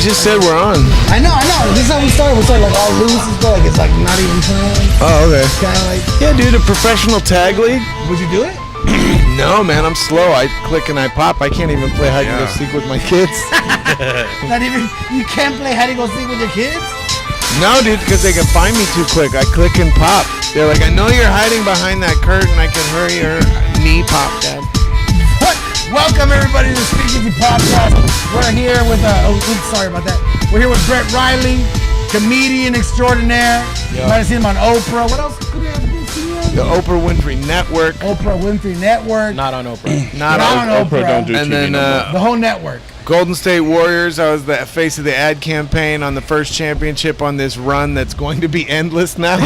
just said we're on. I know. This is how we started. We started like all loose and stuff. Like it's like not even playing. Oh, okay. Kind of like. Yeah, dude, a professional tag league? Would you do it? No, man, I'm slow. I click and I pop. I can't even play hide and go seek with my kids. Not even. You can't play hide and go seek with your kids? No, dude, because they can find me too quick. I click and pop. They're like, I know you're hiding behind that curtain. I can hurry your knee pop, Dad. Welcome everybody to the Speakeasy Podcast. We're here with sorry about that. We're here with Brett Riley, comedian extraordinaire. You might have seen him on Oprah. What else could we have seen? The Oprah Winfrey Network. Oprah Winfrey Network. Not on Oprah. Not on Oprah. Don't do and TV then the whole network. Golden State Warriors. I was the face of the ad campaign on the first championship on this run that's going to be endless now.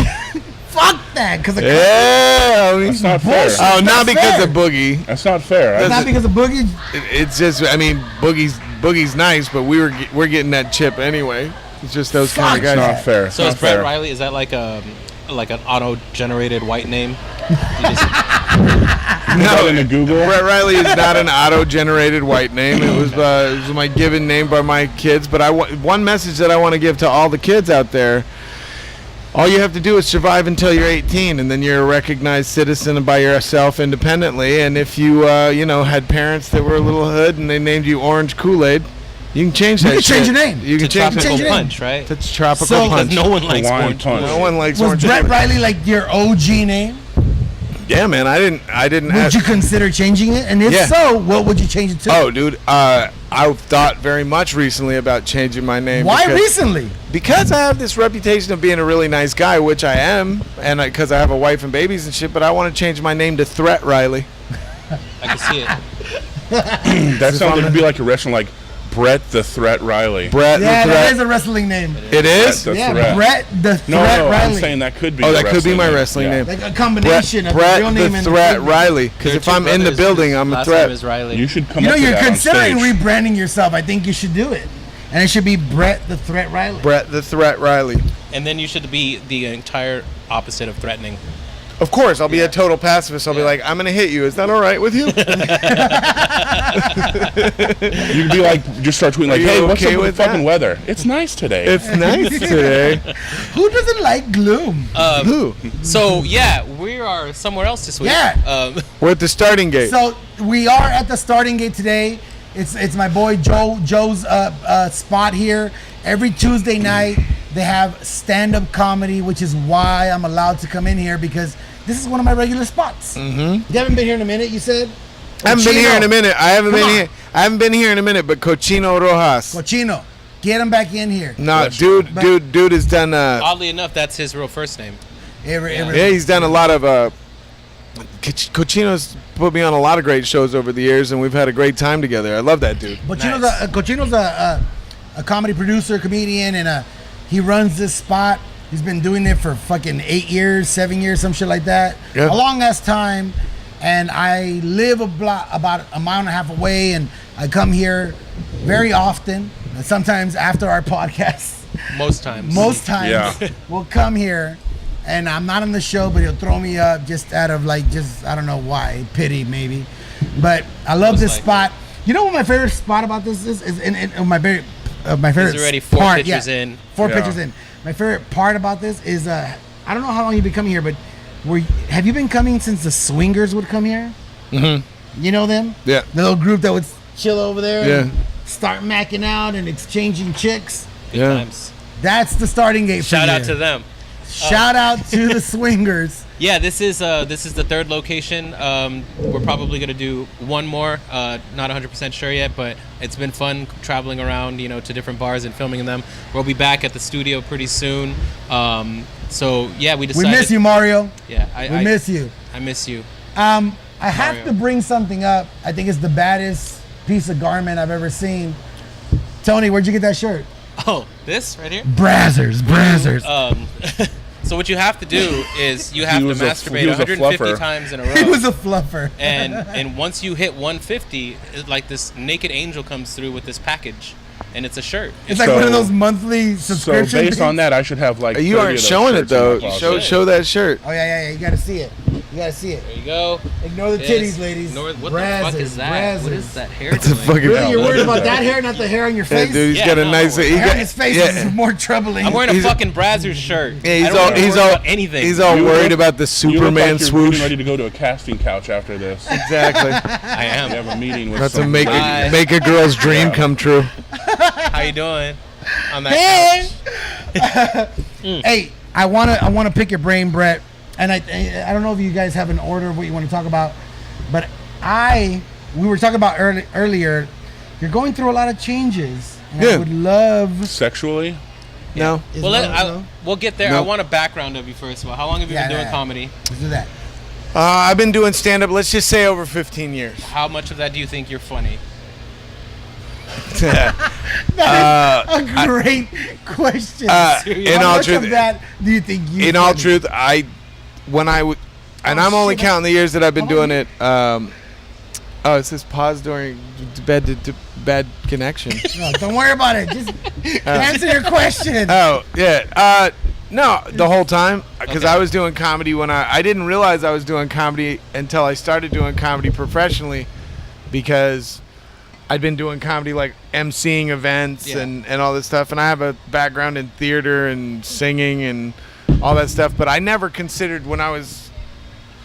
Fuck that, because yeah, that's not fair. Oh, not because of Boogie. That's not fair. That's not because of Boogie. It's just, I mean, Boogie's nice, but we're getting that chip anyway. It's just those kind of guys. It's not fair. So is Brett Riley? Is that like an auto-generated white name? No, in the Google. Brett Riley is not an auto-generated white name. It was my given name by my kids. But one message that I want to give to all the kids out there. All you have to do is survive until you're 18, and then you're a recognized citizen by yourself independently. And if you, had parents that were a little hood and they named you Orange Kool-Aid, you can change that. You can change your name. You can change Tropical your Punch, right? That's Tropical So, Punch. Because no one likes Hawaiian Orange Punch. No one likes Was Orange Brett Kool-Aid. Riley like your OG name? Yeah, man. I didn't. Would you consider changing it? And if so, what would you change it to? Oh, dude. I've thought very much recently about changing my name. Why recently? Because I have this reputation of being a really nice guy, which I am, and because I have a wife and babies and shit. But I want to change my name to Threat Riley. I can see it. That sounds like be like a restaurant, like Brett the Threat Riley. Brett the Yeah, Threat. that is a wrestling name. It is? Brett the Yeah, Threat. Brett the Threat No, Riley. I'm saying that could be. Oh, the that could be my name. wrestling name. Like a combination of Brett the real name the and Threat the Riley. Because There are if two I'm in the brothers building, whose I'm a last threat. name is Riley. You should come You know, up to you're that on considering stage. rebranding yourself. I think you should do it. And it should be Brett the Threat Riley. Brett the Threat Riley. And then you should be the entire opposite of threatening. Of course, I'll be a total pacifist. I'll be like, I'm going to hit you. Is that all right with you? You'd be like, just start tweeting like, you "Hey, what's okay up with with the fucking that? weather? It's nice today." It's nice today. Who doesn't like gloom? Who? So yeah, we are somewhere else this week. Yeah. We're at the starting gate. So we are at the starting gate today. It's my boy Joe's spot here. Every Tuesday night they have stand-up comedy, which is why I'm allowed to come in here because this is one of my regular spots. Mm-hmm. You haven't been here in a minute, you said? I haven't been here in a minute. I haven't Come been on. here. I haven't been here in a minute. But Cochino Rojas. Cochino, get him back in here. No, dude has done. Oddly enough, that's his real first name. Yeah, he's done a lot of. Cochino's put me on a lot of great shows over the years, and we've had a great time together. I love that dude. Cochino's a comedy producer, comedian, and he runs this spot. He's been doing it for fucking 8 years, 7 years, some shit like that. Yeah. A long ass time. And I live about a mile and a half away, and I come here very often. Sometimes after our podcast. Most times. Yeah. We'll come here, and I'm not on the show, but he'll throw me up just out of I don't know why, pity maybe. But I love this spot. You know what my favorite spot about this is my favorite He's already four part, pictures in. Four pictures in. My favorite part about this is I don't know how long you've been coming here, but have you been coming since the Swingers would come here? Mm-hmm. You know them? Yeah. The little group that would chill over there and Yeah. start macking out and exchanging chicks. Good Yeah. times. That's the starting gate. Shout for out you. to them. Shout out to the Swingers. Yeah, this is the third location. We're probably gonna do one more. Not 100% sure yet, but it's been fun traveling around, to different bars and filming them. We'll be back at the studio pretty soon. So yeah, we decided. We miss you, Mario. Yeah, We miss you. I miss you. I have Mario. to bring something up. I think it's the baddest piece of garment I've ever seen. Tony, where'd you get that shirt? Oh, this right here. Brazzers. So what you have to do is you have to masturbate 150 times in a row. He was a fluffer. and once you hit 150, like this naked angel comes through with this package, and it's a shirt. It's like one of those monthly subscriptions. So based on that, I should have like. You 30 aren't of those showing it shirts in my though. closet. Show that shirt. Oh yeah. You got to see it. You gotta see it. There you go. Ignore the titties, ladies. What the Brazzers, fuck is that? What brazzers. is that hair It's a doing? fucking. Really, you're What worried is about that? that hair, not the hair on your Yeah, face? dude, he's Yeah, got a no, nice. no. He The hair got, on his face yeah. is more troubling. I'm wearing a He's- fucking Brazzers shirt. Yeah, I he's don't all. have to He's worry all. about anything. He's all You worried look- about the You look Superman like you're swoosh. getting ready to go to a casting couch after this. Exactly. I am. You have a meeting with That's to some make Bye. a girl's dream come true. How you doing? On that Hey! couch. Hey, I wanna pick your brain, Brett. And I don't know if you guys have an order of what you want to talk about, but we were talking about earlier. You're going through a lot of changes, and I Yeah. would love. sexually. No. Is Well, no? we'll get there. No. I want a background of you first of all. How long have you been doing comedy? Let's do that. I've been doing stand up. Let's just say over 15 years. How much of that do you think you're funny? A great question. In How all much truth, of that do you think you? in all funny? truth, when I would, and Oh, I'm only shit. counting the years that I've been How long doing it. It says pause during bad connection. No, don't worry about it. Just answer your question. Oh yeah. No, the whole time because Okay. I was doing comedy when I didn't realize I was doing comedy until I started doing comedy professionally because I'd been doing comedy like emceeing events Yeah. and all this stuff, and I have a background in theater and singing and all that stuff, but I never considered when I was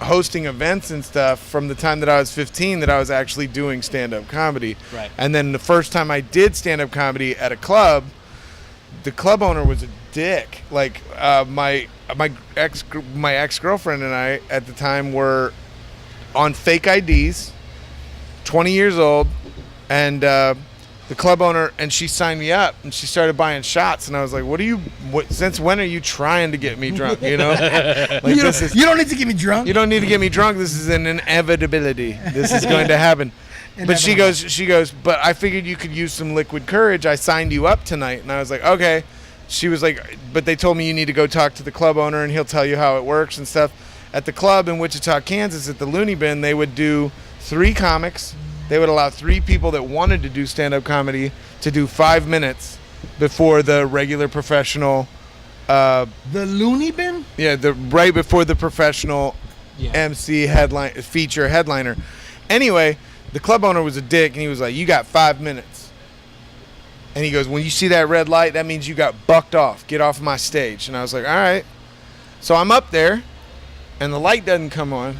hosting events and stuff from the time that I was 15 that I was actually doing stand-up comedy. Right. And then the first time I did stand-up comedy at a club, the club owner was a dick. Like my ex-girlfriend and I at the time were on fake IDs, 20 years old, and the club owner, and she signed me up and she started buying shots, and I was like, since when are you trying to get me drunk, you know? Like, you, this don't, is, you don't need to get me drunk. you don't need to get me drunk. This is an inevitability. This is going to happen. But she goes, but I figured you could use some liquid courage. I signed you up tonight. And I was like, okay. She was like, but they told me you need to go talk to the club owner and he'll tell you how it works and stuff. At the club in Wichita, Kansas, at the Looney Bin, they would do 3 comics. They would allow 3 people that wanted to do stand-up comedy to do 5 minutes before the regular professional. The Looney Bin? Yeah, right before the professional Yeah. MC feature headliner. Anyway, the club owner was a dick, and he was like, "You got 5 minutes." And he goes, "When you see that red light, that means you got bucked off. Get off my stage." And I was like, "All right." So I'm up there, and the light doesn't come on,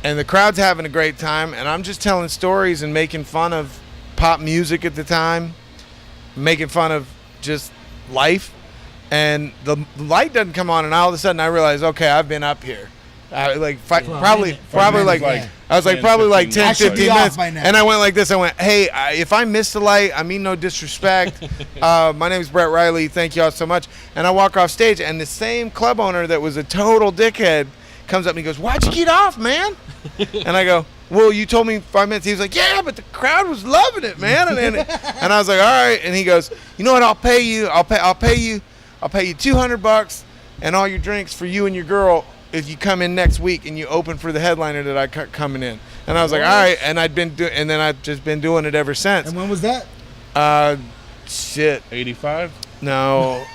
and the crowd's having a great time, and I'm just telling stories and making fun of pop music at the time, making fun of just life, and the light doesn't come on, and all of a sudden I realize, okay, I've been up here. Probably like I was like 10, probably like 15 10, I should 15 be off minutes, by now. and I went like this. I went, "Hey, if I missed the light, I mean no disrespect. My name is Brett Riley. Thank y'all so much." And I walk off stage, and the same club owner that was a total dickhead comes up and he goes, "Why'd you get off, man?" And I go, "Well, you told me 5 minutes." He was like, "Yeah, but the crowd was loving it, man." And I was like, "All right." And he goes, "You know what? I'll pay you. I'll pay you $200 and all your drinks for you and your girl if you come in next week and you open for the headliner that I coming in." And I was like, "All right." And and then I've just been doing it ever since. And when was that? Shit, 85. no.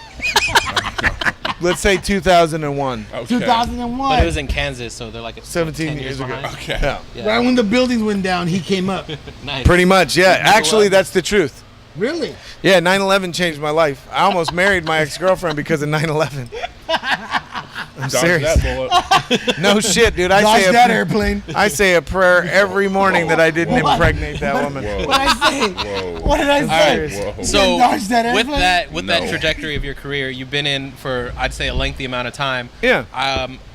Let's say 2001. Okay. 2001. But it was in Kansas, so they're like 17 10 years ago. behind. Okay. Yeah. Yeah. Right when the buildings went down, he came up. Nice. Pretty much, yeah. Actually, that's the truth. Really? Yeah, 9/11 changed my life. I almost married my ex-girlfriend because of 9/11. I'm Dodge serious. that bullet. No shit, dude. Dodge that airplane. I say a prayer every morning that I didn't impregnate that woman. Whoa. What did I say? Whoa. What did I say? serious. Whoa. So dodge that with airplane? that No. trajectory of your career, you've been in for I'd say a lengthy amount of time. Yeah.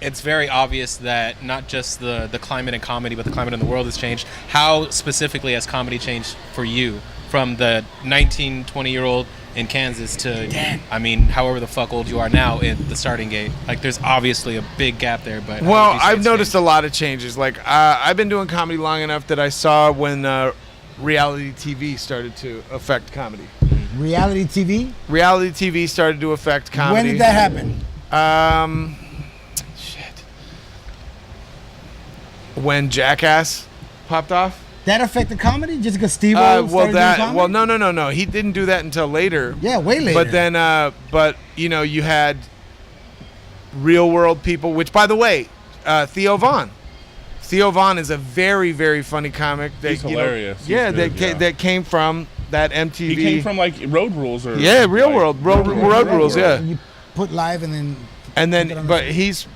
It's very obvious that not just the climate in comedy, but the climate in the world has changed. How specifically has comedy changed for you from the 19, 20-year-old in Kansas to, I mean, however the fuck old you are now at the starting gate? Like, there's obviously a big gap there, but how Well, would you say I've it's noticed a changed? lot of changes. Like, I've been doing comedy long enough that I saw when reality TV started to affect comedy. Reality TV? Reality TV started to affect comedy. When did that happen? Shit. When Jackass popped off? That affected comedy just because Steve started doing comedy? No. He didn't do that until later. Yeah, way later. But then, you had real world people, which, by the way, Theo Vaughn. Theo Vaughn is a very, very funny comic. That, He's hilarious. He's Yeah, good, that came from that MTV. He came from like Road Rules or Real World, Road Rules. Yeah. You put live and then. But he's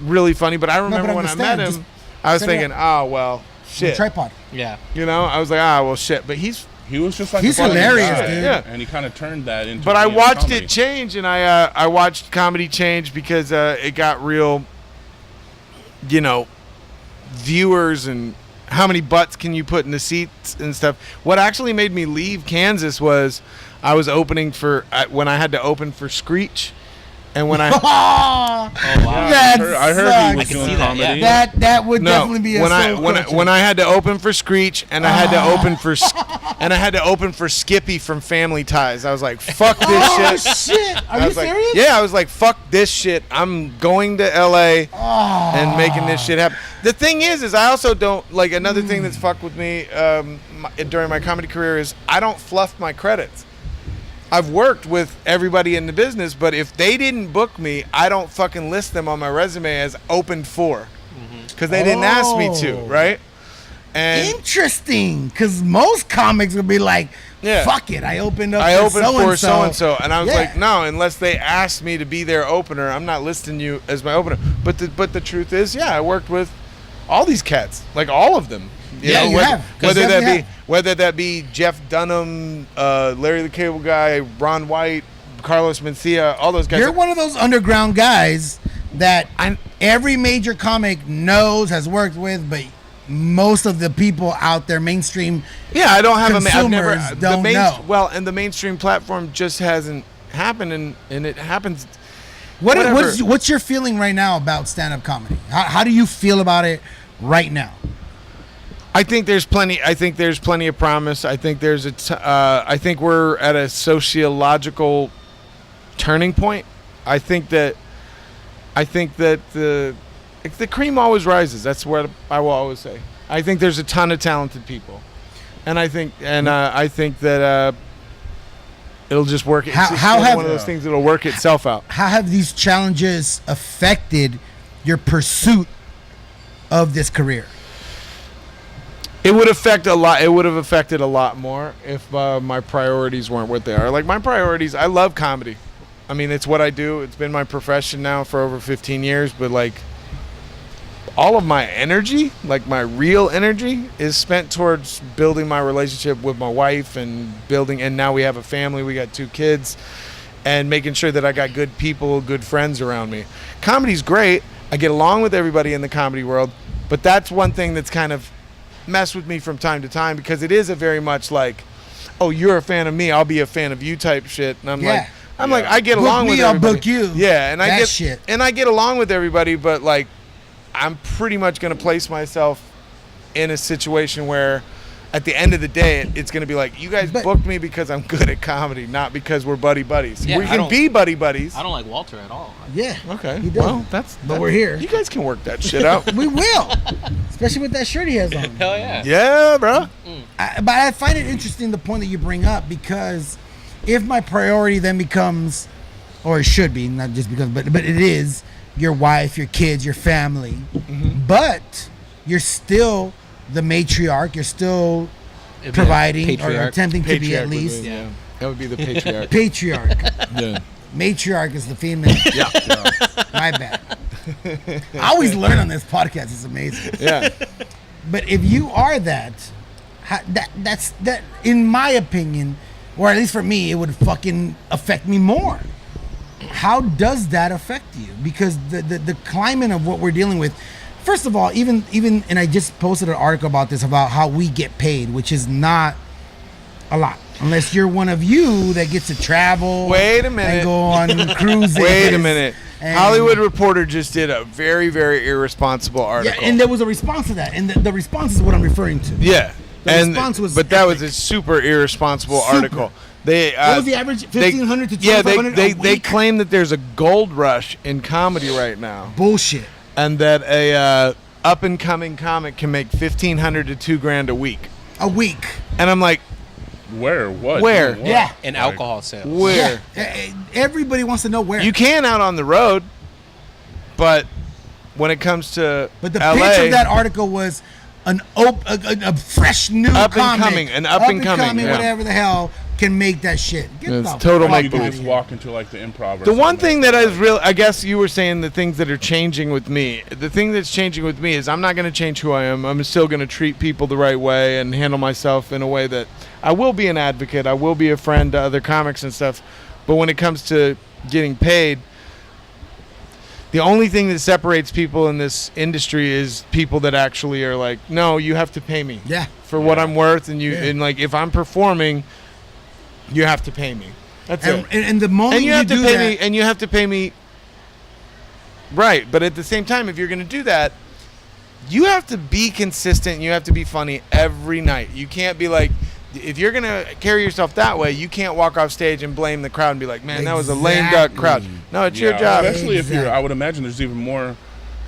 really funny. But I remember when I met him, I was thinking, oh well, shit. Tripod. Yeah. You know, I was like, well, shit. But he was just like he's a funny hilarious, guy, dude. Yeah. And he kind of turned that into. But I watched comedy. it change, and I watched comedy change because it got real. You know, viewers and how many butts can you put in the seats and stuff. What actually made me leave Kansas was I was opening for when I had to open for Screech. And when I Oh wow. I heard he was I can doing see that, comedy. yeah. That would definitely be a when I had to open for Screech and I had to open for Skippy from Family Ties. I was like, fuck this Oh shit. shit! Are I you was like, serious? yeah, I was like, fuck this shit. I'm going to LA and making this shit happen. The thing is I also don't like another thing that's fucked with me during my comedy career is I don't fluff my credits. I've worked with everybody in the business, but if they didn't book me, I don't fucking list them on my resume as opened for because they didn't ask me to, right? And Interesting, because most comics would be like, Yeah. fuck it, I opened I for opened for so-and-so, and I was Yeah. like, no, unless they asked me to be their opener, I'm not listing you as my opener. But the truth is, yeah, I worked with all these cats, like all of them. You have. Whether that be Jeff Dunham, Larry the Cable Guy, Ron White, Carlos Mencia, all those guys. You're one of those underground guys that every major comic knows, has worked with, but most of the people out there, mainstream. Yeah, I don't have consumers don't know. Well, and the mainstream platform just hasn't happened, and it happens. What's your feeling right now about stand-up comedy? How do you feel about it right now? I think there's plenty of promise. I think I think we're at a sociological turning point. I think that the cream always rises. That's what I will always say. I think there's a ton of talented people, and I think that it'll just work. It's one of those things that'll work itself out. How have these challenges affected your pursuit of this career? It would affect a lot. It would have affected a lot more if my priorities weren't what they are. Like my priorities, I love comedy. I mean, it's what I do. It's been my profession now for over 15 years. But like, all of my energy, like my real energy, is spent towards building my relationship with my wife and building. And now we have a family. We got 2 kids, and making sure that I got good people, good friends around me. Comedy's great. I get along with everybody in the comedy world. But that's one thing that's kind of mess with me from time to time, because it is a very much like, oh, you're a fan of me, I'll be a fan of you type shit. And I'm like, I get along with everybody. I'll book you. Yeah, and I get along with everybody, but like, I'm pretty much gonna place myself in a situation where at the end of the day, it's going to be like, you guys booked me because I'm good at comedy, not because we're buddies. Yeah, we can be buddies. I don't like Walter at all. Yeah. Okay. He does. Well, but we're here. You guys can work that shit out. We will. Especially with that shirt he has on. Hell yeah. Yeah, bro. But I find it interesting, the point that you bring up, because if my priority then becomes, or it should be, not just because, but it is your wife, your kids, your family, but you're still the matriarch, you're still providing or attempting to be at least. Yeah, that would be the patriarch. Patriarch. Yeah. Matriarch is the female. Yeah. My bad. I always learn on this podcast. It's amazing. Yeah. But if you are that, that's in my opinion, or at least for me, it would fucking affect me more. How does that affect you? Because the climate of what we're dealing with. First of all, even and I just posted an article about this, about how we get paid, which is not a lot. Unless you're one of you that gets to travel. Wait a minute. And go on cruises. Wait a minute. Hollywood Reporter just did a very, very irresponsible article. Yeah, and there was a response to that. And the response is what I'm referring to. Yeah. The response was but that was a super irresponsible article. What was the average? 1,500 to 2,500? Yeah, they claim that there's a gold rush in comedy right now. Bullshit. And that a up-and-coming comic can make $1,500 to $2,000 a week. A week. And I'm like, where? What? Where? What? Yeah. And alcohol sales. Where? Yeah. Everybody wants to know where. You can out on the road, but when it comes to But the LA, pitch of that article was a fresh new Up and comic, coming, an up and coming, yeah. whatever the hell can make that shit. Get It's the total fuck make You can outta just here. walk into like the improv. or the one something. thing that is real, I guess you were saying the things that are changing with me. The thing that's changing with me is I'm not going to change who I am. I'm still going to treat people the right way and handle myself in a way that I will be an advocate. I will be a friend to other comics and stuff. But when it comes to getting paid, the only thing that separates people in this industry is people that actually are like, no, you have to pay me Yeah. for what I'm worth, and Yeah. and like if I'm performing, you have to pay me. That's it. And the moment And you have to do pay that, me, and you have to pay me. Right, but at the same time, if you're going to do that, you have to be consistent. And you have to be funny every night. You can't be like, if you're going to carry yourself that way, you can't walk off stage and blame the crowd and be like, man, that was a lame duck crowd. Exactly. No, it's your job. Especially if you're, Exactly. I would imagine there's even more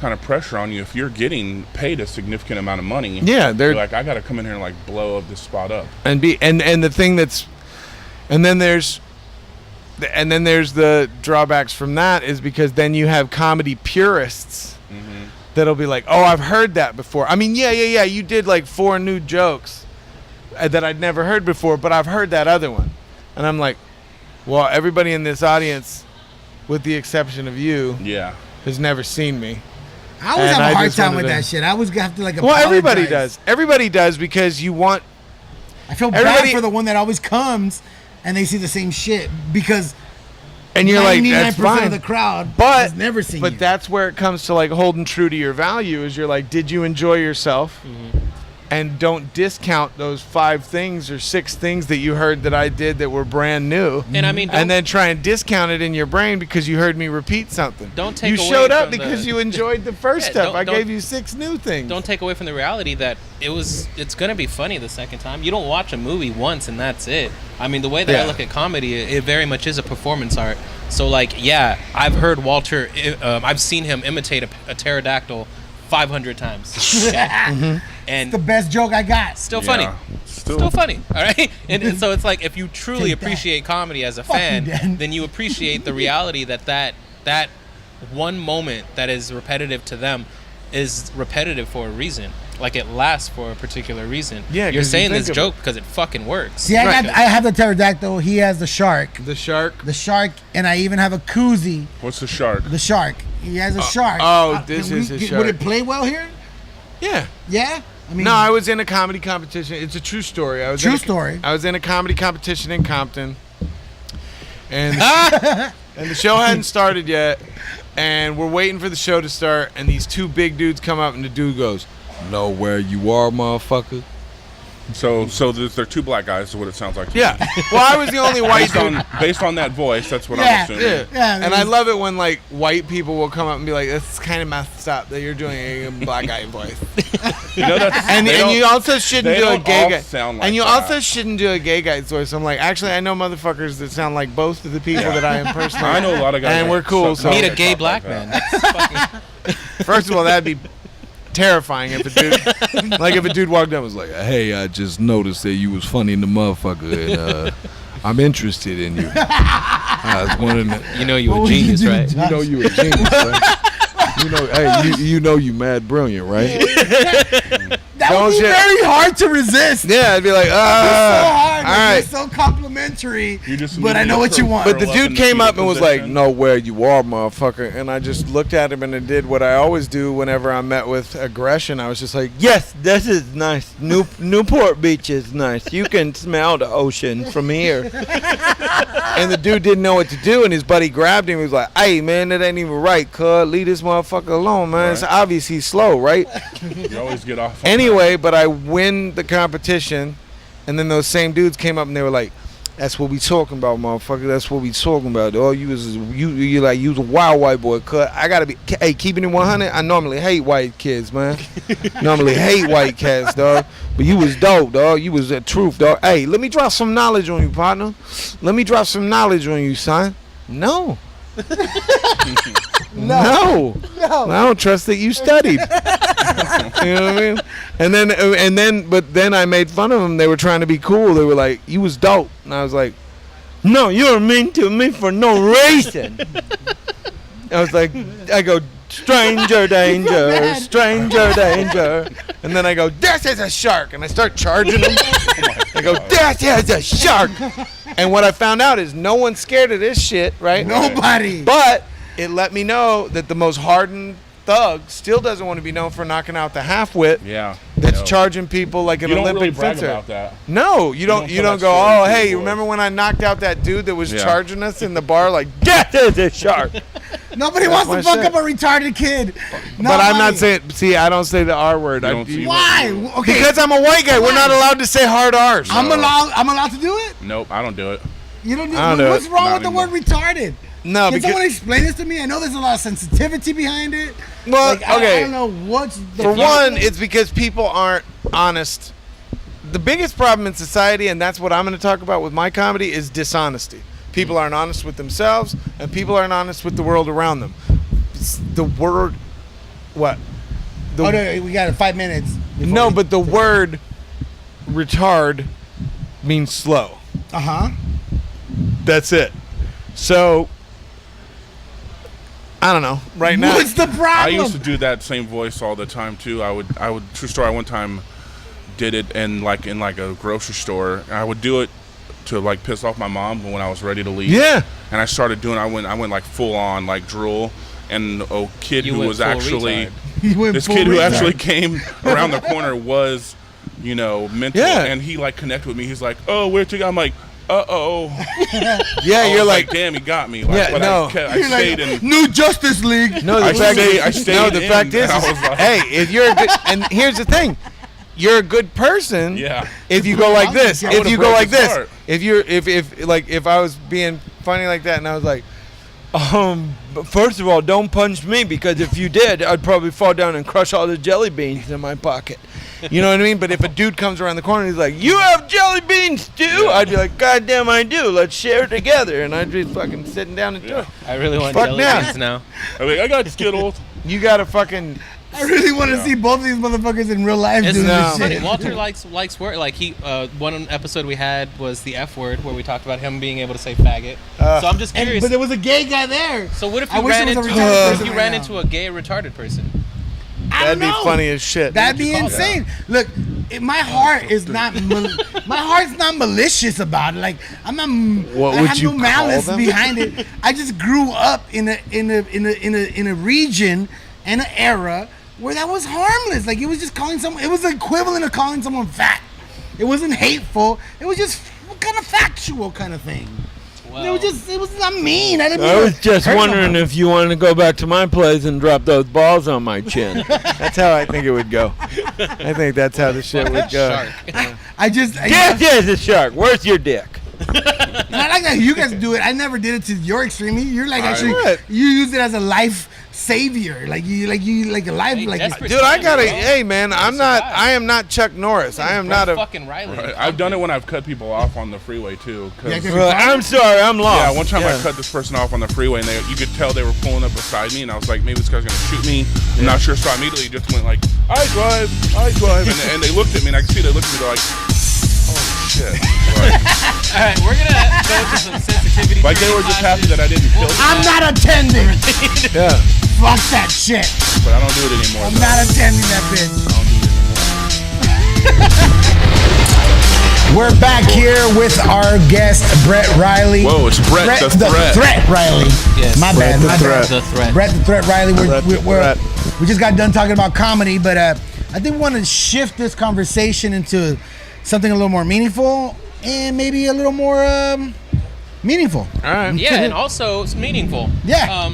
kind of pressure on you if you're getting paid a significant amount of money. Yeah, You're they're like, I got to come in here and like blow up this spot up. and the thing that's, and then there's the drawbacks from that is because then you have comedy purists that'll be like, oh, I've heard that before. I mean, yeah, you did like 4 new jokes that I'd never heard before, but I've heard that other one. And I'm like, well, everybody in this audience, with the exception of you, Yeah. has never seen me. I always and have I a hard just time wanted with to- that shit. I always have to like Well, everybody apologize. does. Everybody does because you want. I feel Everybody- bad for the one that always comes and they see the same shit because And you're like, that's 99% fine. of the crowd But has never seen But you. that's where it comes to like holding true to your value. Is you're like, did you enjoy yourself? And don't discount those 5 things or 6 things that you heard that I did that were brand new. And I mean, And then try and discount it in your brain because you heard me repeat something. Don't take You away showed up from because the- you enjoyed the first Yeah, stuff. don't- I don't- gave you 6 new things. don't take away from the reality that it's gonna be funny the second time. You don't watch a movie once and that's it. I mean, the way that Yeah. I look at comedy, it very much is a performance art. So like, yeah, I've heard Walter, I've seen him imitate a pterodactyl 500 times, and the best joke I got. still funny. Yeah. Still funny, all right. And so it's like if you truly Take that. appreciate comedy as a Fuck you, fan, Dan. then you appreciate the reality that one moment that is repetitive to them is repetitive for a reason. Like it lasts for a particular reason. Yeah, 'cause you're you saying think this of joke because it fucking works. See, I have the pterodactyl. He has the shark. The shark. The shark, and I even have a koozie. What's the shark? The shark. He has a shark. oh, this can is his shark. Would it play well here? Yeah. Yeah. I mean, No, I was in a comedy competition. It's a true story. I was True in a, story. I was in a comedy competition in Compton, and and the show hadn't started yet, and we're waiting for the show to start, and these 2 big dudes come up, and the dude goes, "Know where you are, motherfucker." So they're 2 black guys, is what it sounds like. to Yeah. me. Well, I was the only white dude. Based on that voice, that's what Yeah. I'm assuming. Yeah. Yeah, And I it's- love it when like white people will come up and be like, "This is kind of messed up that you're doing a black guy voice." You know, that's, And they and don't- you also shouldn't they do a don't gay all guy. sound like And you that. also shouldn't do a gay guy's voice. I'm like, actually, I know motherfuckers that sound like both of the people that I impersonate. I know a lot of guys. And that we're cool. suck So Meet a that gay talk black like man. that. That's fucking, first of all, that'd be terrifying if a dude, like if a dude walked up and was like, "Hey, I just noticed that you was funny in the motherfucker, and I'm interested in you. I was wondering, you know you What a would you genius, do, right? Josh? you know you a genius, right? You know, hey, you know you mad brilliant, right?" that Don't would be shit. very hard to resist. Yeah, I'd be like, It's so hard. all Like, right. You're so complimentary. You just But I know what you want. But the curl up dude in the came fetal up and was like, position. "Know where you are, motherfucker." And I just looked at him and I did what I always do whenever I'm met with aggression. I was just like, "Yes, this is nice. Newport Beach is nice. You can smell the ocean from here." And the dude didn't know what to do, and his buddy grabbed him. He was like, "Hey, man, that ain't even right, cuz. Leave this motherfucker alone, man. It's Right. obvious he's slow, right?" You always get off. on Anyway, but I win the competition, and then those same dudes came up and they were like, "That's what we talking about, motherfucker. That's what we talking about. All you is you like you was a wild white boy. Cut. I gotta be. Hey, keeping it 100. I normally hate white kids, man. Normally hate white cats, dog. But you was dope, dog. You was the truth, dog. Hey, let me drop some knowledge on you, partner. Let me drop some knowledge on you, son. No." No. I don't trust that you studied. You know what I mean? But then I made fun of them. They were trying to be cool. They were like, "You was dope," and I was like, "No, you're mean to me for no reason." I was like, I go, stranger danger, bad. stranger danger. And then I go, this is a shark. And I start charging them. I go, this is a shark. And what I found out is no one's scared of this shit, right? Nobody. But it let me know that the most hardened thug still doesn't want to be known for knocking out the half-wit. Yeah. That's No. charging people like an You don't Olympic really brag fencer. about that. No, you don't. don't You tell don't that go. story Oh, to hey, people. remember when I knocked out that dude that was Yeah. charging us in the bar? Like, death is a shark. Nobody wants my to fuck shit. up a retarded kid. But I'm not Nobody. saying. See, I don't say the R word. You I, don't see- Why? Okay. because I'm a white guy. We're not allowed to say hard R's. I'm allowed to do it. Nope, I don't do it. You don't do. I don't do What's it. wrong Not with the word retarded? No, Can because someone explain this to me? I know there's a lot of sensitivity behind it. well, Like, I okay. don't know what's the For one, problem. it's because people aren't honest. The biggest problem in society, and that's what I'm going to talk about with my comedy, is dishonesty. People aren't honest with themselves, and people aren't honest with the world around them. It's the word, what? The, Oh no, we got 5 minutes. before no, we- but the word retard means slow. That's it. So, I don't know. Right now, What's the problem? I used to do that same voice all the time too. I would true story. I one time did it in like a grocery store. I would do it to like piss off my mom when I was ready to leave. yeah. And I started doing. I went like full on like drool. And a kid You who went was full actually retard. You went this full kid who retard. actually came around the corner was, mental. Yeah. And he like connected with me. He's like, "Oh, where'd you go?" I'm like, "Uh-oh." Yeah, I you're was like, "Damn, he got me." Like, Yeah, but no. I You're stayed like, in. New Justice League. no, the I fact stayed- is, I stayed no, the in, fact is, and I was like- hey, if you're a good, and here's the thing, you're a good person. Yeah. If you go like this, I if would've you go broke like his this, heart. if I was being funny like that, and I was like, but first of all, don't punch me, because if you did, I'd probably fall down and crush all the jelly beans in my pocket. You know what I mean? But if a dude comes around the corner and he's like, "You have jelly beans too?" I'd be like, "God damn, I do. Let's share it together." And I'd be fucking sitting down and do it. I really want Fuck jelly yeah. beans now. I'm like, I got Skittles. You gotta fucking. I really want to see both of these motherfuckers in real life It's doing no. this funny. shit. Walter likes word. Like one episode we had was the F word, where we talked about him being able to say faggot. So I'm just curious. But there was a gay guy there. So what if I you wish ran there was into a retarded if person you right ran now. into a gay retarded person? I That'd don't be know. funny as shit. That'd be call insane. Look, my heart is not. My heart's not malicious about it. Like I'm not. What I would have you no malice call them? behind it. I just grew up in a region and an era where that was harmless. Like it was just calling someone. It was the equivalent of calling someone fat. It wasn't hateful. It was just kind of factual kind of thing. It was not mean. I didn't mean I was to just hurt wondering nobody. if you wanted to go back to my place and drop those balls on my chin. That's how I think it would go. I think that's how the shit would go. Shark. Yes, yes, a shark. Where's your dick? And I like that you guys do it. I never did it to your extreme. You're like actually What? you use it as a life savior. Like a life Hey, like desperate Dude, I times, gotta. bro. Hey, man, I am not Chuck Norris. I am not a. fucking Riley. Right. I've done it when I've cut people off on the freeway too. 'Cause- Yeah, 'cause- I'm sorry, I'm lost. Yeah, one time I Yeah. cut this person off on the freeway, and you could tell they were pulling up beside me, and I was like, maybe this guy's gonna shoot me. I'm not sure, so I immediately just went like, I drive, and they looked at me, and I could see they looked at me, they're like, oh shit. Like, All right, we're gonna go to some sensitivity. like they were just happy that I didn't kill them, I'm not attending. Yeah. Fuck that shit. but I don't do it anymore. I'm though. not attending that bitch. I don't do it anymore. We're back here with our guest Brett Riley. Whoa, it's Brett the Threat. Threat Riley. Yes. My Brett bad. the My Threat. bad. The threat. Brett the Threat Riley. Brett the Threat. We just got done talking about comedy, but I think we want to shift this conversation into something a little more meaningful and maybe a little more meaningful. All right. Yeah, and also it's meaningful. Yeah.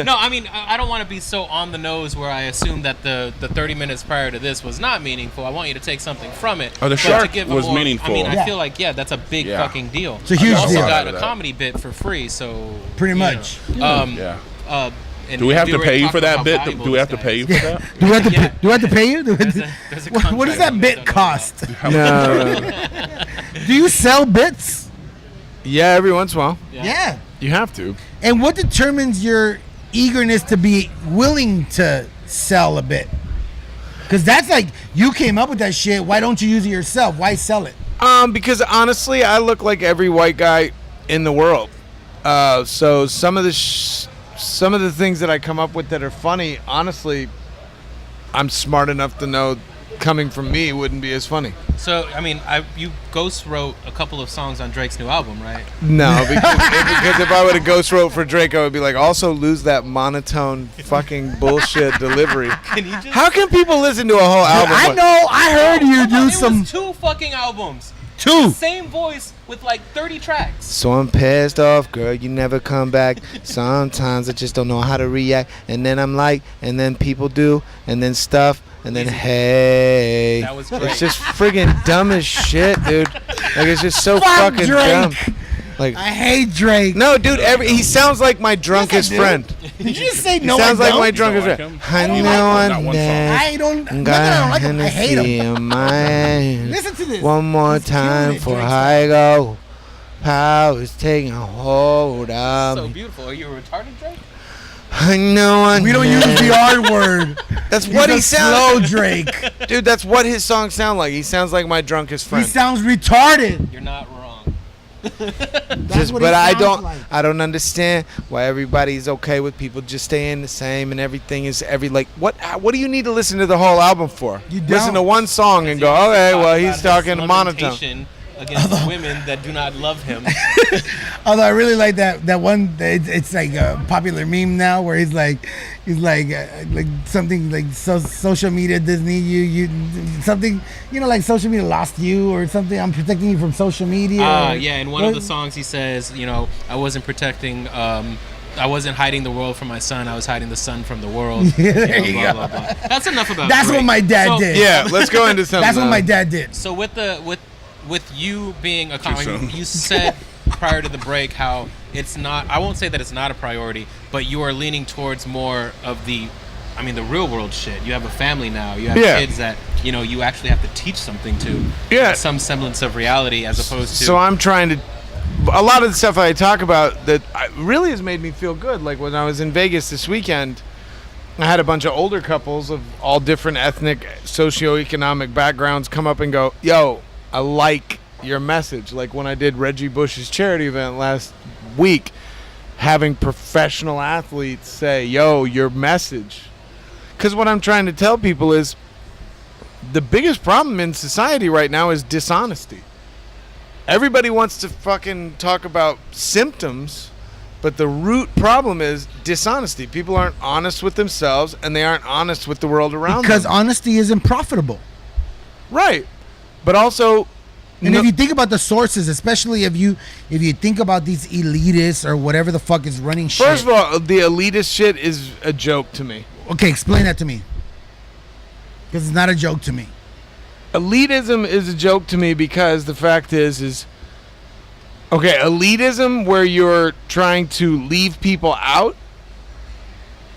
No, I mean I don't want to be so on the nose where I assume that the 30 minutes prior to this was not meaningful. I want you to take something from it. Oh, the but to shark give a was more- meaningful. I mean, Yeah. I feel like that's a big Yeah. fucking deal. It's a huge you also deal. got Out of a that. comedy bit for free, so Pretty you much. know. Yeah. And Do we have to already pay you talked for about that how bit? valuable Do we have to this pay guy you is. for that? Do we have to Yeah. do I have to pay you? There's a What does contract that on bit it. cost? No. Do you sell bits? Yeah, every once in a while. Yeah. You have to. And what determines your eagerness to be willing to sell a bit? Because that's like, you came up with that shit. Why don't you use it yourself? Why sell it? Because honestly, I look like every white guy in the world. So some of the some of the things that I come up with that are funny, honestly, I'm smart enough to know coming from me wouldn't be as funny. So, I mean, you ghost wrote a couple of songs on Drake's new album, right? No, because if I would have ghost wrote for Drake, I would be like, also lose that monotone fucking bullshit delivery. Can you just... How can people listen to a whole album? I know. I heard you do It some. was 2 fucking albums. 2. Same voice with like 30 tracks. So I'm pissed off, girl, you never come back. Sometimes I just don't know how to react. And then I'm like, and then people do, and then stuff, and then hey. That was great. It's just friggin' dumb as shit, dude. Like, it's just so Fuck fucking Drake. dumb. Like, I hate Drake. no, dude, he sounds like my drunkest do. friend. Did you just say He no? sounds I like don't? my drunkest like friend. him? I don't know like that one I I don't. Not that I don't like him. I hate him. in my hand. Listen to this. One more He's killing time it, for Drake's I go. Power's taking a hold of So me. beautiful. Are you a retarded Drake? I know We don't use the R word. That's what he He's a sounds. slow Drake. Dude, that's what his songs sound like. He sounds like my drunkest He friend. sounds retarded. You're not wrong. That's what he But I sounds don't. like. I don't understand why everybody's okay with people just staying the same and everything is What do you need to listen to the whole album for? You Listen to don't. one song and go, okay, well he's talking monotone. Lamentation against women that do not love him. Although I really like that one. It's like a popular meme now where he's like something like social media doesn't need you something like social media lost you or something. I'm protecting you from social media. Yeah, in one of the songs he says, I wasn't protecting, I wasn't hiding the world from my son. I was hiding the sun from the world. Yeah, there you blah, go. blah, blah. That's enough about That's Drake. what my dad So- did. Yeah, let's go into something. That's what else. my dad did. So with you being a soon. comic, you said prior to the break how it's not. I won't say that it's not a priority, but you are leaning towards more of the real world shit. You have a family now. You have Yeah. kids that you actually have to teach something to. Yeah. Some semblance of reality, as opposed to. So I'm trying to. A lot of the stuff I talk about that really has made me feel good. Like when I was in Vegas this weekend, I had a bunch of older couples of all different ethnic, socioeconomic backgrounds come up and go, "Yo, I like your message." Like when I did Reggie Bush's charity event last week, having professional athletes say, "Yo, your message." Because what I'm trying to tell people is the biggest problem in society right now is dishonesty. Everybody wants to fucking talk about symptoms, but the root problem is dishonesty. People aren't honest with themselves, and they aren't honest with the world around Because them. honesty isn't profitable. Right. But also... And if you think about the sources, especially if you think about these elitists or whatever the fuck is running shit. First of all, the elitist shit is a joke to me. Okay, explain that to me. Because it's not a joke to me. Elitism is a joke to me because the fact is okay, elitism where you're trying to leave people out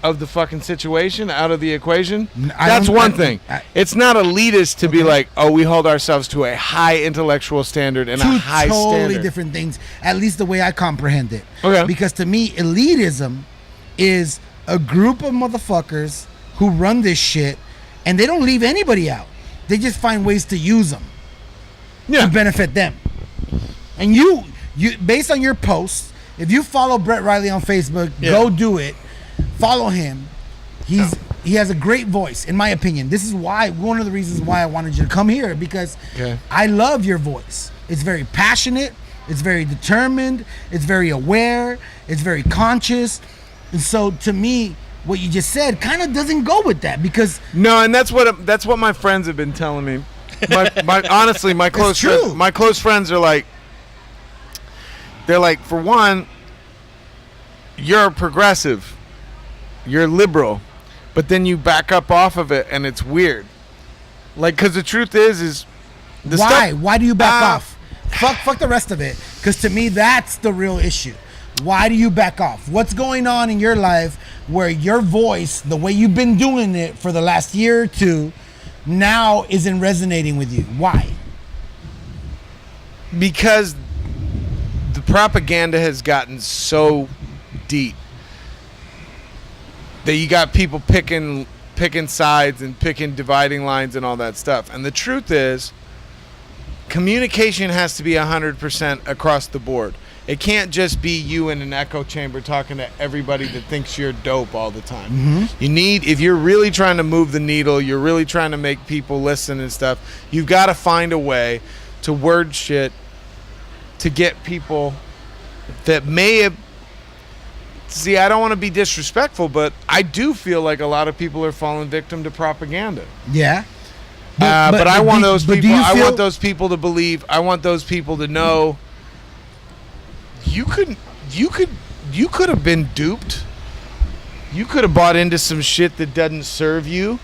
of the fucking situation, out of the equation, that's one thing. It's not elitist to be like, oh, we hold ourselves to a high intellectual standard and a high Two totally standard. different things, at least the way I comprehend it. Okay. Because to me, elitism is a group of motherfuckers who run this shit, and they don't leave anybody out. They just find ways to use them to benefit them. And you based on your posts, if you follow Brett Riley on Facebook, go do it. Follow him. He has a great voice, in my opinion. This is one of the reasons why I wanted you to come here, because I love your voice. It's very passionate. It's very determined. It's very aware. It's very conscious. And so to me, what you just said kind of doesn't go with that, because No, and that's what my friends have been telling me. Honestly, my close friends are like, they're like, for one, you're a progressive, you're liberal, but then you back up off of it, and it's weird. Like, because the truth is the why? stuff. Why do you back off? Fuck the rest of it, because to me that's the real issue. Why do you back off? What's going on in your life where your voice, the way you've been doing it for the last year or two, now isn't resonating with you? Why? Because the propaganda has gotten so deep that you got people picking sides and picking dividing lines and all that stuff. And the truth is, communication has to be 100% across the board. It can't just be you in an echo chamber talking to everybody that thinks you're dope all the time. Mm-hmm. You need, if you're really trying to move the needle, you're really trying to make people listen and stuff, you've got to find a way to word shit to get people that may have. See, I don't want to be disrespectful, but I do feel like a lot of people are falling victim to propaganda. Yeah. But I want those people. I feel- want those people to believe. I want those people to know. You could have been duped. You could have bought into some shit that doesn't serve you,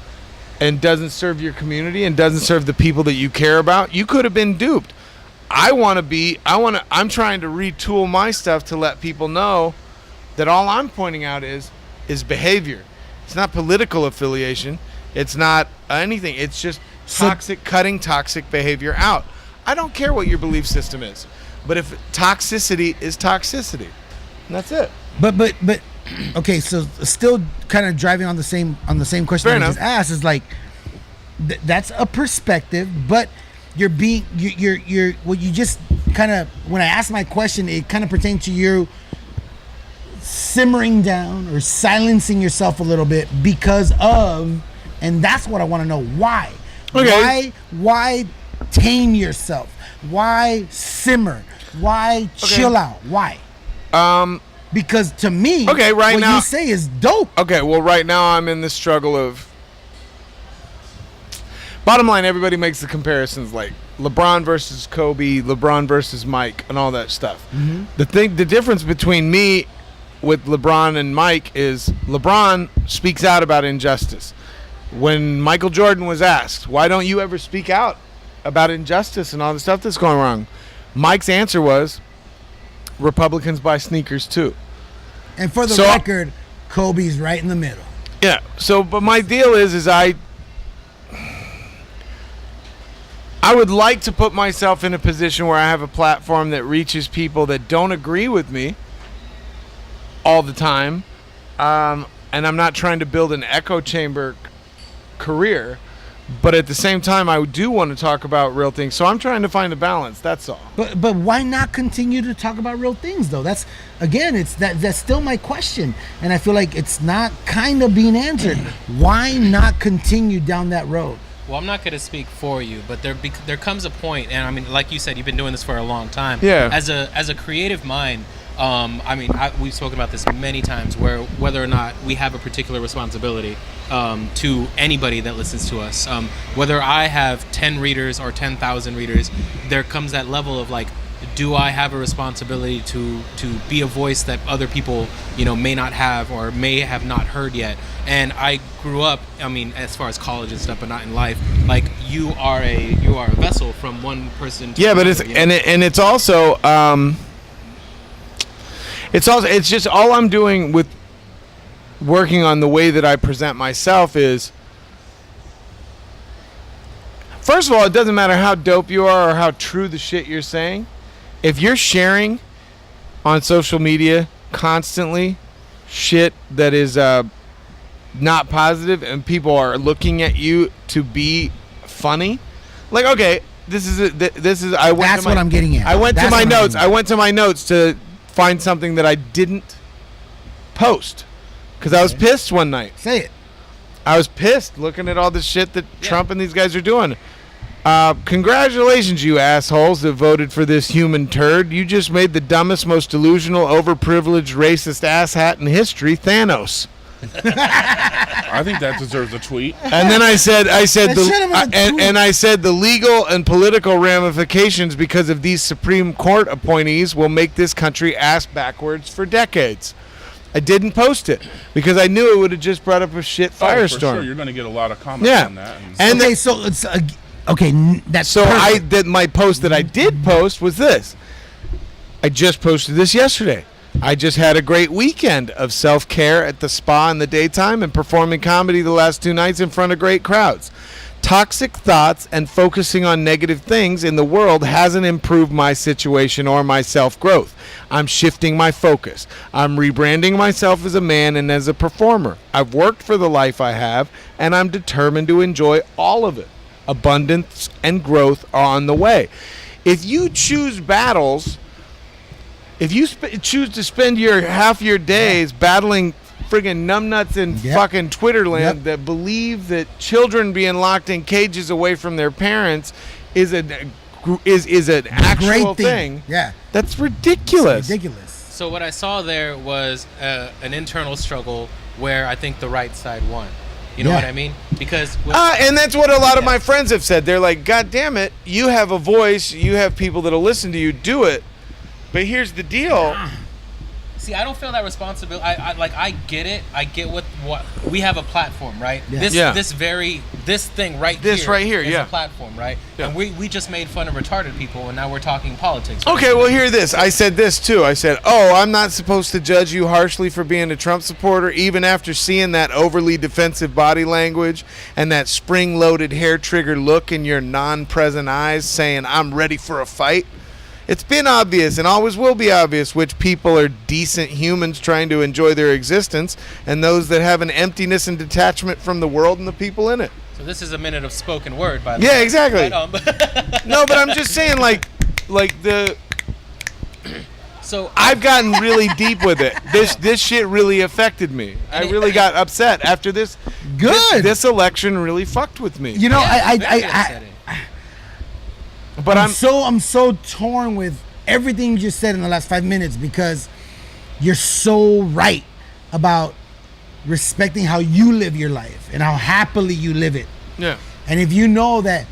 and doesn't serve your community, and doesn't serve the people that you care about. You could have been duped. I'm trying to retool my stuff to let people know that all I'm pointing out is behavior. It's not political affiliation. It's not anything. It's just cutting toxic behavior out. I don't care what your belief system is, but if toxicity is toxicity, and that's it. But okay, so still kind of driving on the same question Fair I just enough. asked is like that's a perspective, but you're what you just kind of, when I asked my question, it kind of pertained to you simmering down or silencing yourself a little bit because of, and that's what I want to know. Why? Okay. Why tame yourself? Why simmer? Why chill out? Why? Because to me, Okay, right what now- you say is dope. Okay, well, right now I'm in the struggle of. Bottom line, everybody makes the comparisons like LeBron versus Kobe, LeBron versus Mike, and all that stuff. Mm-hmm. The difference between me with LeBron and Mike is LeBron speaks out about injustice. When Michael Jordan was asked, why don't you ever speak out about injustice and all the stuff that's going wrong? Mike's answer was, Republicans buy sneakers too. And for the So- record, Kobe's right in the middle. Yeah. So, but my deal is I would like to put myself in a position where I have a platform that reaches people that don't agree with me all the time. And I'm not trying to build an echo chamber career, but at the same time, I do want to talk about real things. So I'm trying to find a balance. That's all. But why not continue to talk about real things though? That's again, that's still my question, and I feel like it's not kind of being answered. Why not continue down that road? Well, I'm not going to speak for you, but there comes a point, and I mean, like you said, you've been doing this for a long time. Yeah. As a creative mind, I mean, we've spoken about this many times, where whether or not we have a particular responsibility to anybody that listens to us, whether I have 10 readers or 10,000 readers, there comes that level of like, do I have a responsibility to be a voice that other people, may not have or may have not heard yet? And I grew up, I mean, as far as college and stuff, but not in life. Like you are a vessel from one person to Yeah, but another, it's also it's just all I'm doing with working on the way that I present myself is, first of all, it doesn't matter how dope you are or how true the shit you're saying. If you're sharing on social media constantly shit that is not positive and people are looking at you to be funny, like, okay, this is I went That's to my, what I'm getting at. I went to That's my what I'm notes. getting at. I went to my notes to find something that I didn't post because I was pissed one night. Say it. I was pissed looking at all the shit that Trump and these guys are doing. Congratulations, you assholes that voted for this human turd. You just made the dumbest, most delusional, overprivileged, racist asshat in history, Thanos. I think that deserves a tweet. And then I said That should have been a tweet. and I said the legal and political ramifications because of these Supreme Court appointees will make this country ass backwards for decades. I didn't post it because I knew it would have just brought up a shit For firestorm. sure, you're going to get a lot of comments Yeah. on that. And Okay, so it's that's so perfect. my post that I did post was this. I just posted this yesterday. I just had a great weekend of self-care at the spa in the daytime and performing comedy the last 2 nights in front of great crowds. Toxic thoughts and focusing on negative things in the world hasn't improved my situation or my self-growth. I'm shifting my focus. I'm rebranding myself as a man and as a performer. I've worked for the life I have, and I'm determined to enjoy all of it. Abundance and growth are on the way. If you choose battles if you choose to spend half your days battling friggin' numbnuts in fucking Twitter land that believe that children being locked in cages away from their parents is an actual thing. Yeah, that's ridiculous. It's ridiculous. So what I saw there was an internal struggle where I think the right side won. You know what I mean? Because and that's what a lot of my friends have said. They're like, God damn it, you have a voice, you have people that'll listen to you, do it. But here's the deal. See, I don't feel that responsibility. I get it. I get what we have a platform, right? Yeah. This thing right here. This right here, is a platform, right? Yeah. And we just made fun of retarded people, and now we're talking politics. Okay, well, hear this. I said this too. I said, I'm not supposed to judge you harshly for being a Trump supporter, even after seeing that overly defensive body language and that spring-loaded hair-trigger look in your non-present eyes saying, I'm ready for a fight. It's been obvious and always will be obvious which people are decent humans trying to enjoy their existence and those that have an emptiness and detachment from the world and the people in it. So this is a minute of spoken word, by the way. Yeah, exactly. Right, No, but I'm just saying, like the... So I've gotten really deep with it. This shit really affected me. I really got upset after this. Good. This election really fucked with me. You know, But I'm so torn with everything you just said in the last 5 minutes because you're so right about respecting how you live your life and how happily you live it. Yeah. And if you know that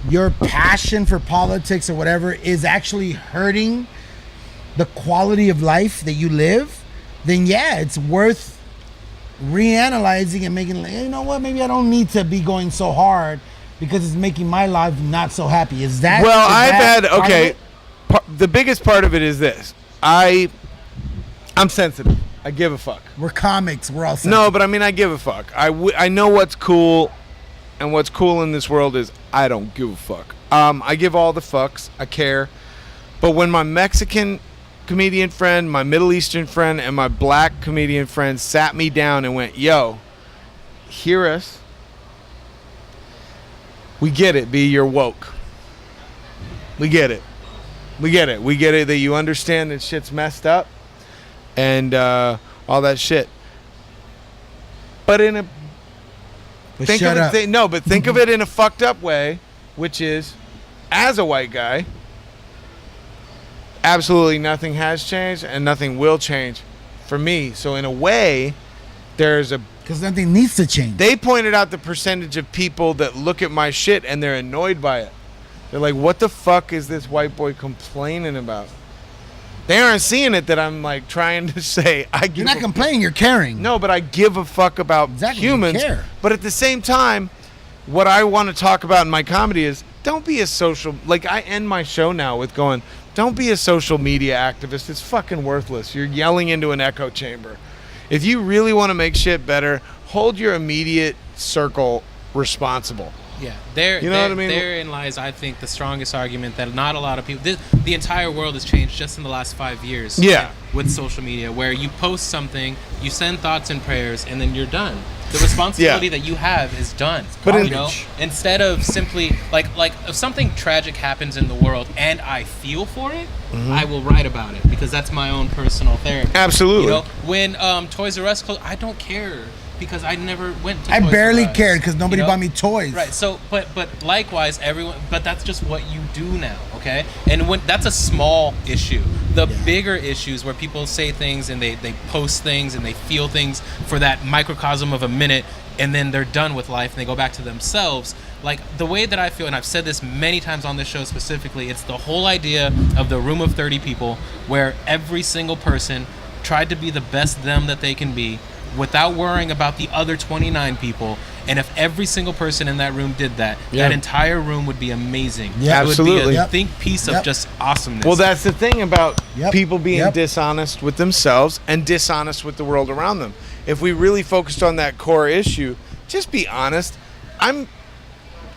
your passion for politics or whatever is actually hurting the quality of life that you live, then yeah, it's worth reanalyzing and making, you know what, maybe I don't need to be going so hard because it's making my life not so happy. Is that? Well, I've had the biggest part of it is this. I'm sensitive. I give a fuck. We're comics. We're all sensitive. No, but I mean, I give a fuck. I know what's cool, and what's cool in this world is I don't give a fuck. I give all the fucks. I care. But when my Mexican comedian friend, my Middle Eastern friend, and my black comedian friend sat me down and went, yo, hear us. We get it, B, you're woke. We get it. We get it. We get it that you understand that shit's messed up and all that shit. But in a... think of it in a fucked up way, which is, as a white guy, absolutely nothing has changed and nothing will change for me. So in a way, there's a... Because nothing needs to change. They pointed out the percentage of people that look at my shit and they're annoyed by it. They're like, what the fuck is this white boy complaining about? They aren't seeing it that I'm like trying to say you're not complaining, you're caring. No, but I give a fuck about humans. You care. But at the same time, what I want to talk about in my comedy is don't be a social... Like, I end my show now with going, don't be a social media activist. It's fucking worthless. You're yelling into an echo chamber. If you really want to make shit better, hold your immediate circle responsible. Yeah, what I mean? Therein lies, I think, the strongest argument that not a lot of people... The entire world has changed just in the last 5 years. Yeah. With social media, where you post something, you send thoughts and prayers, and then you're done. The responsibility that you have is done. But instead of simply like if something tragic happens in the world and I feel for it, I will write about it because that's my own personal therapy. Absolutely. You know, when Toys R Us closed, I don't care because I never went to. I Toys barely R Us, cared because nobody bought me toys. Right. So, but likewise, everyone. But that's just what you do now, okay? And when that's a small issue. The bigger issues where people say things and they post things and they feel things for that microcosm of a minute, and then they're done with life and they go back to themselves. Like the way that I feel, and I've said this many times on this show specifically, it's the whole idea of the room of 30 people where every single person tried to be the best them that they can be without worrying about the other 29 people. And if every single person in that room did that, that entire room would be amazing. Yeah, absolutely. It would be a think piece of just awesomeness. Well, that's the thing about people being dishonest with themselves and dishonest with the world around them. If we really focused on that core issue, just be honest. I'm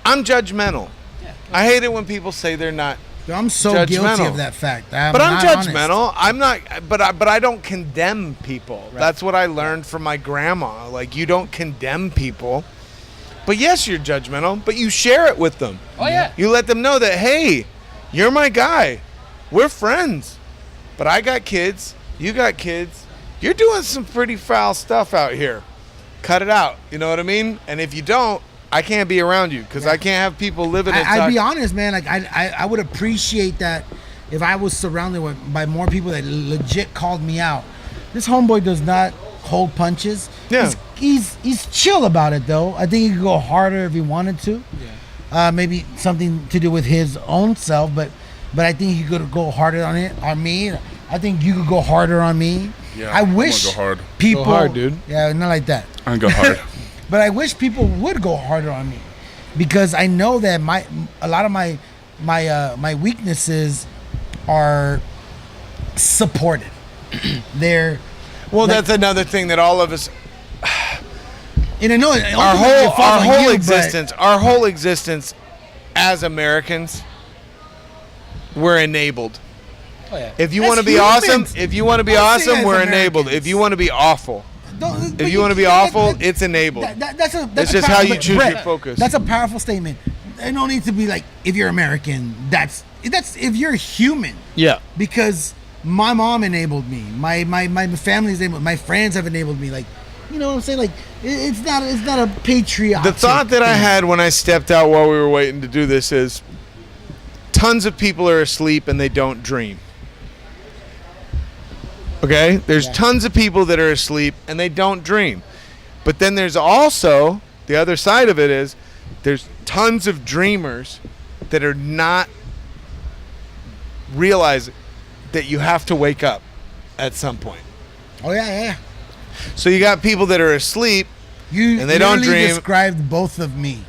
judgmental. Yeah. I hate it when people say they're not. I'm so guilty of that fact. But I'm judgmental. Honest. I'm not. But I don't condemn people. Right. That's what I learned from my grandma. Like, you don't condemn people. But yes, you're judgmental. But you share it with them. Oh yeah. You let them know that, hey, you're my guy. We're friends. But I got kids. You got kids. You're doing some pretty foul stuff out here. Cut it out. You know what I mean? And if you don't, I can't be around you because I can't have people living inside. I'd be honest, man. Like I would appreciate that if I was surrounded by more people that legit called me out. This homeboy does not hold punches. Yeah. He's chill about it though. I think he could go harder if he wanted to. Yeah. Maybe something to do with his own self, but I think he could go harder on me. I think you could go harder on me. Yeah, I wish go hard. people Go hard, dude. Yeah, not like that. I go hard. But I wish people would go harder on me, because I know that a lot of my weaknesses are supported. They're That's another thing that all of us, and I know our whole existence as Americans, we're enabled. Oh, yeah. If you As want to be humans. awesome, As we're enabled. Americans. If you want to be awful, If you want to be awful, it's enabled. That's It's just how you choose your focus. That's a powerful statement. There don't need to be like, if you're American, that's if you're human. Yeah. Because my mom enabled me. My family's enabled. My friends have enabled me. Like, you know what I'm saying? Like, it's not a patriotic. The thought that I had when I stepped out while we were waiting to do this is, tons of people are asleep and they don't dream. Okay? There's tons of people that are asleep and they don't dream. But then there's also, the other side of it is, there's tons of dreamers that are not realizing that you have to wake up at some point. Oh yeah. So you got people that are asleep and they don't literally dream. Described both of me.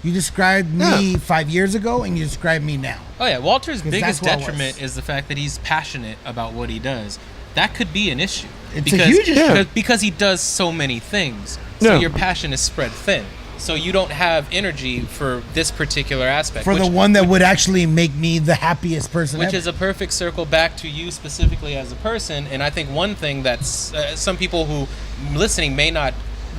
You described me 5 years ago, and you described me now. Oh yeah, Walter's biggest that's what it detriment was. is the fact that he's passionate about what he does. That could be an issue. It's a huge issue. Because he does so many things. So Yeah. your passion is spread thin. So you don't have energy for this particular aspect. For the one that would actually make me the happiest person Which ever. is a perfect circle back to you specifically as a person. And I think one thing that's some people who listening may not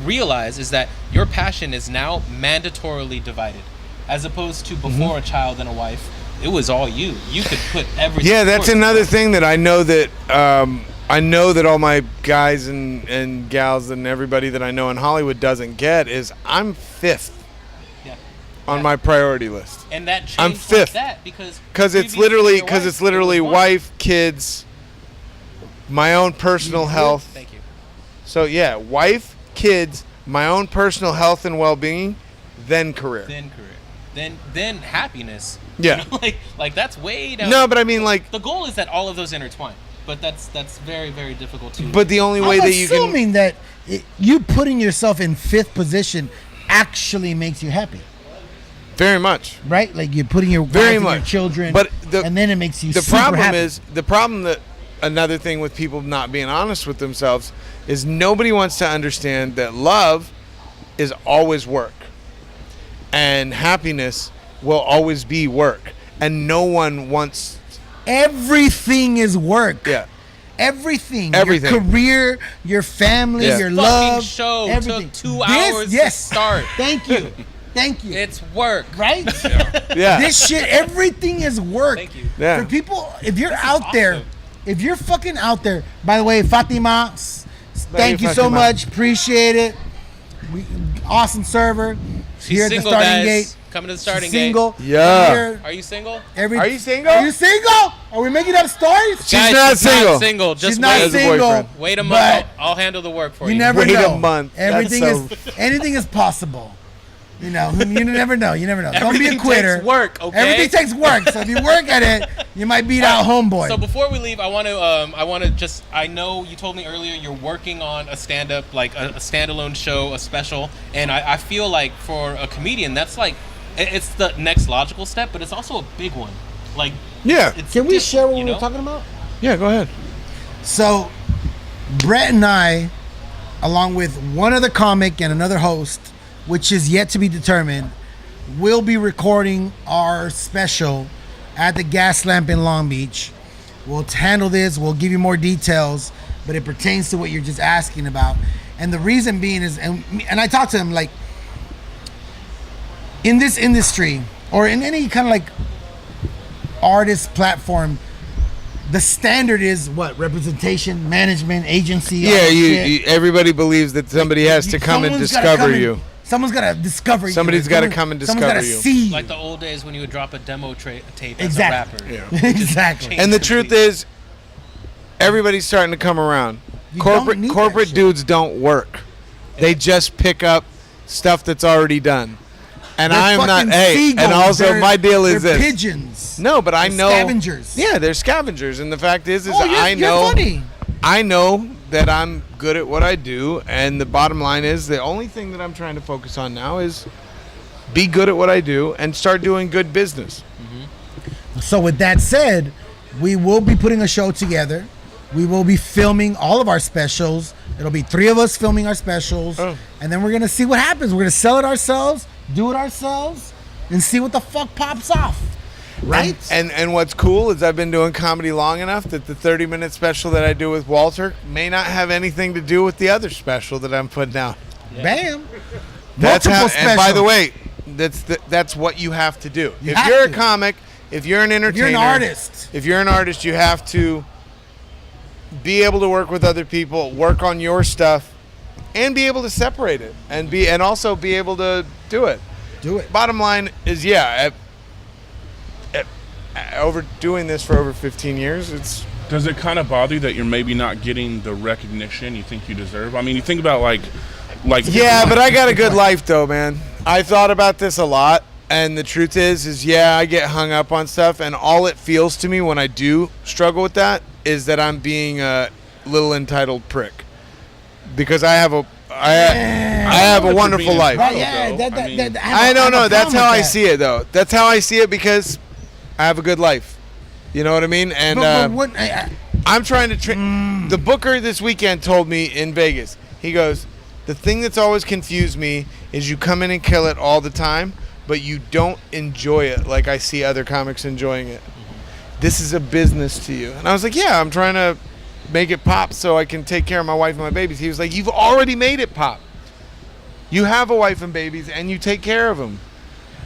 realize is that your passion is now mandatorily divided, as opposed to before a child and a wife. It was all you. You could put everything. Yeah, that's forth. another thing that I know that all my guys and gals and everybody that I know in Hollywood doesn't get is I'm fifth on my priority list. And that changed I'm fifth. like that because It's literally wife, kids, my own personal health. Thank you. So yeah, wife, kids, my own personal health and well-being, then career. Then career. Then happiness. Yeah. You know, like that's way down. No, but I mean like. The goal is that all of those intertwine. But that's very, very difficult to. But the only way I'm that you can. assuming that you putting yourself in fifth position actually makes you happy, Very much. right? Like you're putting your Very wife and much. your children, But and then it makes you The super problem happy. is that another thing with people not being honest with themselves is nobody wants to understand that love is always work, and happiness will always be work, and no one wants. Everything is work. Yeah. Everything. Everything. Your career, your family, Yeah. your Fucking love. show everything. took 2 hours to start. Thank you. Thank you. It's work. right? Yeah. This shit, everything is work. Thank you. Yeah. For people, if you're out awesome. there, if you're fucking out there, by the way, Fatima, thank you so Fatima. much. Appreciate it. Awesome server. She's here at the single, starting guys. gate. Coming to the starting Single. gate. Yeah. Here, Are you single? Are you single? Are you single? Are we making up stories? She's Guys, not she's single. Not single. Just She's not wait. single. boyfriend. Wait a but month. I'll handle the work for you. You never Wait know. a month. Everything That's anything is possible. You know, you never know. You never know. Don't be a Everything quitter. takes work, okay? Everything takes work. So if you work at it, you might beat out homeboy. So before we leave, I want to just. I know you told me earlier you're working on a stand-up, like a standalone show, a special, and I feel like for a comedian, that's like, it's the next logical step, but it's also a big one. Like, Yeah. it's Can we share what you we know? were talking about? Yeah, go ahead. So, Brett and I, along with one other comic and another host, which is yet to be determined, will be recording our special at the Gas Lamp in Long Beach. We'll handle this. We'll give you more details, but it pertains to what you're just asking about. And the reason being is, and I talked to him, like, in this industry or in any kind of like artist platform, the standard is what? Representation, management, agency. all Yeah, that shit. everybody believes that somebody has to come and Someone's gotta discover come and- you. Someone's got to discover you. Somebody's gotta come and Someone's discover gotta you. see Like the old days when you would drop a demo tape Exactly. as a rapper. Exactly. Change And the completely. truth is, everybody's starting to come around. You don't need that Corporate shit. dudes don't work. They just pick up stuff that's already done. And They're I'm not. fucking Hey, seagulls. and also They're- my deal is they're this. pigeons. No, but I They're know scavengers. Yeah, they're scavengers, and the fact is Oh, you're, I know. You're funny. I know that I'm good at what I do, and the bottom line is the only thing that I'm trying to focus on now is be good at what I do and start doing good business. So with that said, we will be putting a show together. We will be filming all of our specials. It'll be 3 of us filming our specials, and then we're gonna see what happens. We're gonna sell it ourselves, do it ourselves, and see what the fuck pops off. Right? And what's cool is I've been doing comedy long enough that the 30-minute special that I do with Walter may not have anything to do with the other special that I'm putting out. Bam. That's how. Multiple And by the specials. way, that's what you have to do. You If have you're a to. comic, if you're an entertainer, You're an artist. If you're an artist, you have to be able to work with other people, work on your stuff, and be able to separate it, and also be able to do it. Do it. Bottom line is, over doing this for over 15 years, it's Does it kind of bother you that you're maybe not getting the recognition you think you deserve? I mean, you think about like yeah, but I got a good life though, man. I thought about this a lot, and the truth is I get hung up on stuff, and all it feels to me when I do struggle with that is that I'm being a little entitled prick, because I have a wonderful life. Right, yeah, I don't know. That's how I see it, though. That's how I see it because I have a good life. You know what I mean? And But what, I'm trying to the booker this weekend told me in Vegas, he goes, the thing that's always confused me is you come in and kill it all the time, but you don't enjoy it like I see other comics enjoying it. This is a business to you. And I was like, yeah, I'm trying to make it pop so I can take care of my wife and my babies. He was like, you've already made it pop. You have a wife and babies, and you take care of them.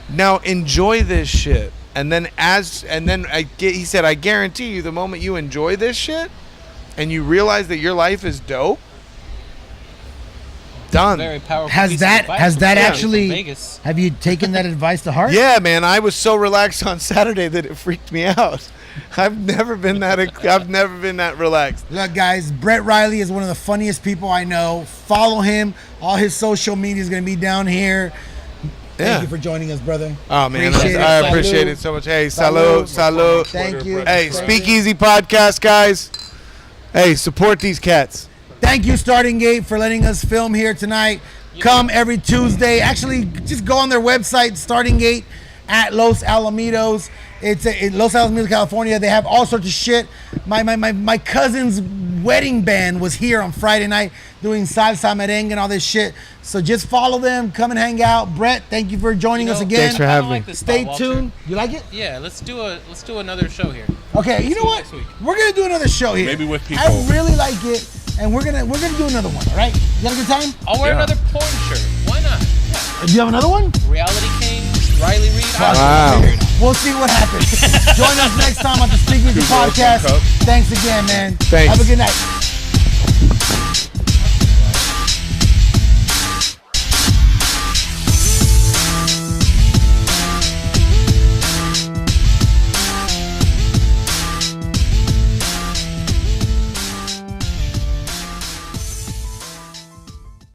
Now enjoy this shit. And then he said, I guarantee you, the moment you enjoy this shit and you realize that your life is dope, done. Very powerful. has piece of that advice has from that Vegas. actually? Vegas. Have you taken that advice to heart? Yeah, man, I was so relaxed on Saturday that it freaked me out. I've never been that relaxed. Look, guys, Brett Riley is one of the funniest people I know. Follow him. All his social media is going to be down here. Thank Yeah. you for joining us, brother. Oh, man, Appreciate it. I Salud. appreciate it so much. Hey, salud, salud. Thank you. Hey, Thank Speakeasy Podcast, guys. Hey, support these cats. Thank you, Starting Gate, for letting us film here tonight. Come every Tuesday. Actually, just go on their website, Starting Gate at Los Alamitos. It's in Los Alamitos, California. They have all sorts of shit. My cousin's wedding band was here on Friday night doing salsa, merengue, and all this shit. So just follow them. Come and hang out. Brett, thank you for joining us again. Thanks for having I me. like this Stay spot, Walter. tuned. You like it? Yeah, let's do another show here. Okay, you know do it what? next week. We're gonna do another show here. Maybe with people. I really like it, and we're gonna do another one. All right? You have a good time? I'll wear Yeah. another porn shirt. Why not? Yeah. Do you have another one? Reality King, Riley Reid. Wow. We'll see what happens. Join us next time on the Speakeasy Two girls, one Podcast. cup. Thanks again, man. Thanks. Have a good night.